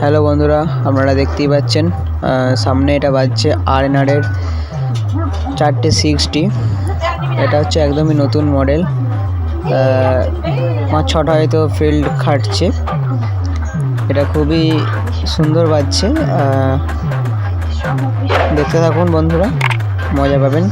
Hello বন্ধুরা, আপনারা দেখতেই পাচ্ছেন সামনে এটা বাজছে RNR এর 460। এটা হচ্ছে একদমই নতুন মডেল। 5-6টা হয়তো ফিল্ড খাটছে। এটা খুবই সুন্দর বাজছে। দেখতে থাকুন বন্ধুরা, মজা পাবেন।